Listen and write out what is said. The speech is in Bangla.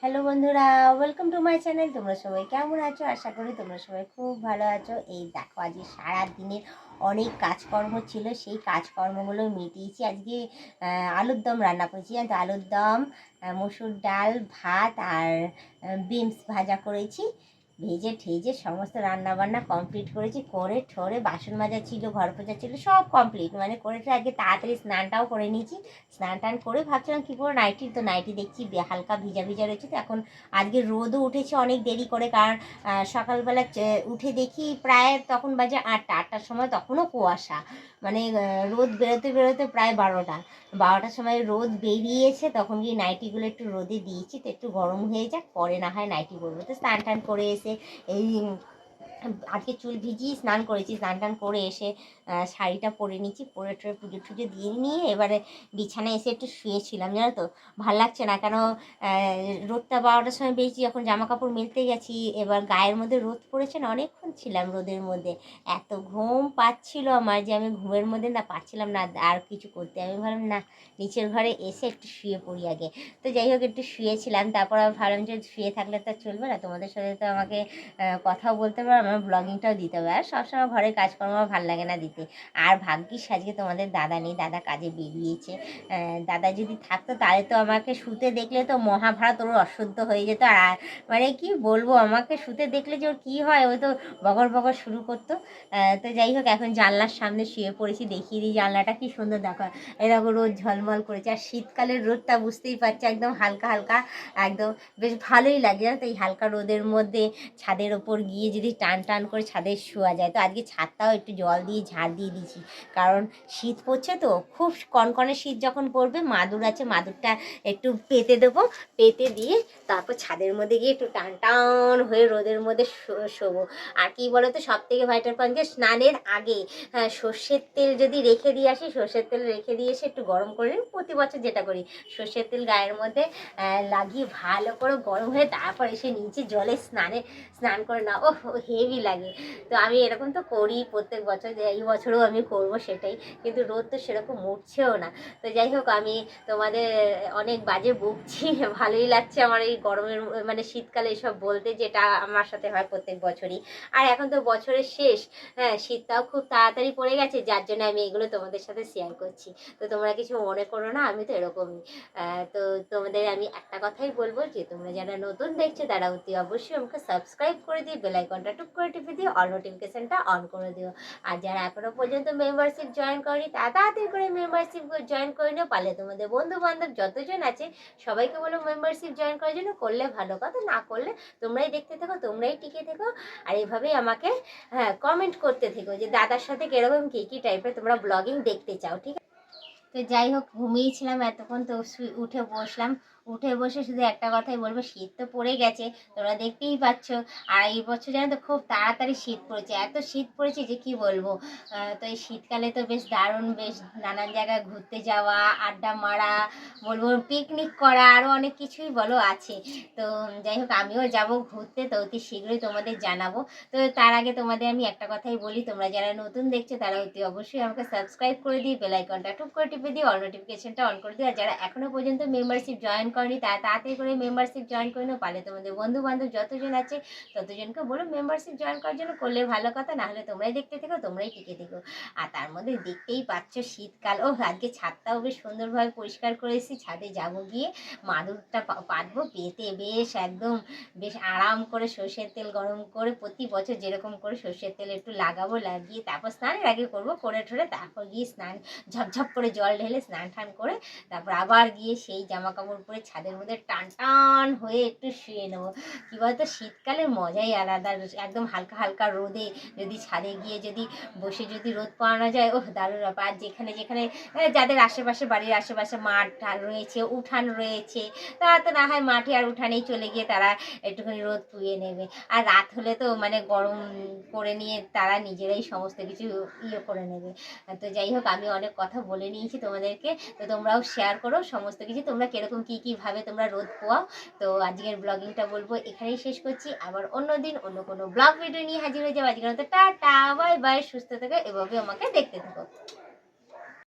হ্যালো বন্ধুরা, ওয়েলকাম টু মাই চ্যানেল। তোমরা সবাই কেমন আছো? আশা করি তোমরা সবাই খুব ভালো আছো। এই দেখো, আজকে সারা দিনের অনেক কাজকর্ম ছিল, সেই কাজকর্মগুলো মিটিয়েছি। আজকে আলুর দম রান্না করেছি। আর আলুর দম, মসুর ডাল, ভাত আর বিনস ভাজা করেছি। ভেজে ঠেজে সমস্ত রান্নাবান্না কমপ্লিট করেছি। করে ঠোরে বাসন মাজা ছিল, ঘর পোছা ছিল, সব কমপ্লিট মানে করেছে। আজকে তাড়াতাড়ি স্নানটাও করে নিয়েছি। স্নান টান করে ভাবছিলাম কী করবো, নাইটি দেখছি হালকা ভিজা ভিজা রয়েছে। তো এখন আজকে রোদও উঠেছে অনেক দেরি করে, কারণ সকালবেলা উঠে দেখি প্রায় তখন বাজে 8টার সময়, তখনও কুয়াশা। মানে রোদ বেরোতে বেরোতে প্রায় 12টার সময় রোদ বেরিয়েছে। তখন গিয়ে নাইটিগুলো একটু রোদে দিয়েছি, তো একটু গরম হয়ে যাক, পরে না হয় নাইটি পরবো। তো স্নান টান করে এসে এই আজকে চুল ভিজিয়ে স্নান করেছি। স্নান টান করে এসে শাড়িটা পরে নিচ্ছি, পরে টরে পুজো টুজো দিয়ে নিয়ে এবারে বিছানায় এসে একটু শুয়েছিলাম। জানো তো, ভাল লাগছে না, কেন রোদটা 12টার সময় বেরিয়েছি, যখন জামা কাপড় মেলতে গেছি, এবার গায়ের মধ্যে রোদ পড়েছে না, অনেকক্ষণ ছিলাম রোদের মধ্যে। এত ঘুম পাচ্ছিল আমার যে আমি ঘুমের মধ্যে না পাচ্ছিলাম না আর কিছু করতে। আমি ভাবলাম না, নিচের ঘরে এসে একটু শুয়ে পড়ি আগে। তো যাই হোক, একটু শুয়েছিলাম। তারপর আমি ভাবলাম যে শুয়ে থাকলে তো চলবে না, তোমাদের সাথে তো আমাকে কথাও বলতে পারো, আমার ব্লগিংটাও দিতে হবে। আর সবসময় ঘরের কাজকর্ম ভালো লাগে না দিতে। আর ভাগ্যিস আজকে তোমাদের দাদা নেই, দাদা কাজে বেরিয়েছে। দাদা যদি থাকতো তাহলে তো আমাকে শুতে দেখলে তো মহাভারত ওর অশুদ্ধ হয়ে যেত। আর মানে কি বলবো, আমাকে শুতে দেখলে যে ওর কী হয়, ও তো বগর বগর শুরু করতো। তো যাই হোক, এখন জানলার সামনে শুয়ে পড়েছি। দেখিয়ে দিই জানলাটা কি সুন্দর, দেখো এরকম রোদ ঝলমল করেছে। আর শীতকালের রোদটা বুঝতেই পারছো, একদম হালকা হালকা, একদম বেশ ভালোই লাগে। জানো তো, এই হালকা রোদের মধ্যে ছাদের ওপর গিয়ে যদি টান টান করে ছাদে শোয়া যায়। তো আজকে ছাদটাও একটু জল দিয়ে ঝাড় দিয়ে দিয়েছি, কারণ শীত পড়ছে তো, খুব কনকনে শীত যখন পড়বে, মাদুর আছে, মাদুরটা একটু পেতে দেবো, পেতে দিয়ে তারপর ছাদের মধ্যে গিয়ে একটু টান টান হয়ে রোদের মধ্যে শোবো। আর কি বলো তো, সব থেকে ভাইটাল পয়েন্ট, যে স্নানের আগে সর্ষের তেল যদি রেখে দিয়ে আসি, সর্ষের তেল রেখে দিয়ে এসে একটু গরম করে নিই, প্রতি বছর যেটা করি, সর্ষের তেল গায়ের মধ্যে লাগিয়ে ভালো করে গরম হয়ে তারপর এসে নিচে জলে স্নান করে না, ও হেভি লাগে। তো আমি এরকম তো করি প্রত্যেক বছর, যে এই বছরও আমি করব সেটাই। কিন্তু রোদ তো সেরকম উঠছেও না। তো যাই হোক, আমি তোমাদের অনেক বাজে বকছি, ভালোই লাগছে আমার এই গরমের মানে শীতকালে এসব বলতে, যেটা আমার সাথে হয় প্রত্যেক বছরই। আর এখন তো বছরের শেষ, হ্যাঁ, শীতটাও খুব তাড়াতাড়ি পড়ে গেছে, যার জন্য আমি এগুলো তোমাদের সাথে শেয়ার করছি। তো তোমরা কিছু মনে করো না, আমি তো এরকমই। তো তোমাদের আমি একটা কথাই বলবো, যে তোমরা যারা নতুন দেখছো তারা অতি অবশ্যই আমাকে সাবস্ক্রাইব করে দিয়ে বেল আইকনটা টুক করে টিপে দিয়ে অল নোটিফিকেশনটা অন করে দিও। আর যারা এখনো পর্যন্ত মেম্বারশিপ জয়েন করেনি তারা তাড়াতাড়ি করে মেম্বারশিপ জয়েন করে নিও। পারলে তোমাদের বন্ধু বান্ধব যতজন আছে সবাইকে বলো মেম্বারশিপ জয়েন করার জন্য। করলে ভালো কথা, না করলে তোমরাই দেখতে থেকো, তোমরাই টিকে থেকো। আর এভাবেই আমাকে কমেন্ট করতে থেকো, যে দাদার সাথে কিরকম কী কী টাইপের তোমরা ব্লগিং দেখতে চাও, ঠিক আছে? তো যাই হোক, ঘুমিয়েছিলাম এতক্ষণ, তো উঠে বসলাম। উঠে বসে শুধু একটা কথাই বলবো, শীত তো পড়ে গেছে, তোমরা দেখতেই পাচ্ছ। আর এই বছর জানো তো, খুব তাড়াতাড়ি শীত পড়েছে, এত শীত পড়েছে যে কি বলবো। তো এই শীতকালে তো বেশ দারুণ, বেশ নানান জায়গায় ঘুরতে যাওয়া, আড্ডা মারা, বলবো পিকনিক করা, আরও অনেক কিছুই বলো আছে। তো যাই হোক, আমিও যাব ঘুরতে, তো অতি শীঘ্রই তোমাদের জানাবো। তো তার আগে তোমাদের আমি একটা কথাই বলি, তোমরা যারা নতুন দেখছো তারা অতি অবশ্যই আমাকে সাবস্ক্রাইব করে দিয়ে বেল আইকনটা টুক করে টিপে দিয়ে অল নোটিফিকেশনটা অন করে দিও। আর যারা এখনো পর্যন্ত মেম্বারশিপ জয়েন করেনি তারা তাড়াতাড়ি করে মেম্বারশিপ জয়েন করে নাও। পারলে তোমাদের বন্ধু বান্ধব যতজন আছে ততজনকে বলো মেম্বারশিপ জয়েন করার জন্য। করলে ভালো কথা, না হলে তোমরাই দেখতে থেকো, তোমরাই টিকে থেকো। আর তার মধ্যে দেখতেই পাচ্ছ শীতকাল। ও আজকে ছাদটাও বেশ সুন্দরভাবে পরিষ্কার করেছি। ছাদে যাবো, গিয়ে মাদুরটা পাতবো, পেতে বেশ একদম বেশ আরাম করে সর্ষের তেল গরম করে, প্রতি বছর যেরকম করে সর্ষের তেল একটু লাগাবো, লাগিয়ে তারপর স্নানের আগে করবো, করে ঠরে তারপর গিয়ে স্নান ঝপঝপ করে জল ঢেলে স্নান টান করে তারপর আবার গিয়ে সেই জামা কাপড় পরে ছাদের মধ্যে টান টান হয়ে একটু শুয়ে নেবো। কী বলতো, শীতকালের মজাই আলাদা। একদম হালকা হালকা রোদে যদি ছাদে গিয়ে যদি বসে যদি রোদ পাওয়ানো যায়, ও দারুণ ব্যাপার। আর যেখানে যেখানে যাদের আশেপাশে, বাড়ির আশেপাশে মাঠ রয়েছে, উঠান রয়েছে, তারা তো না হয় মাঠে আর উঠানেই চলে গিয়ে তারা একটুখানি রোদ পুয়ে নেবে। আর রাত হলে তো মানে গরম করে নিয়ে তারা নিজেরাই সমস্ত কিছু করে নেবে। তো যাই হোক, আমি অনেক কথা বলে নিয়েছি তোমাদেরকে, তো তোমরাও শেয়ার করো সমস্ত কিছু, তোমরা কিরকম কী কীভাবে তোমরা রোদ পোয়াও। তো আজকের ব্লগিংটা বলবো এখানেই শেষ করছি। আবার অন্য দিন অন্য কোনো ব্লগ ভিডিও নিয়ে হাজির হয়ে যাবো। আজকের মতো টাটা, বাই বাই, সুস্থ থেকো, এভাবে আমাকে দেখতে থাকো।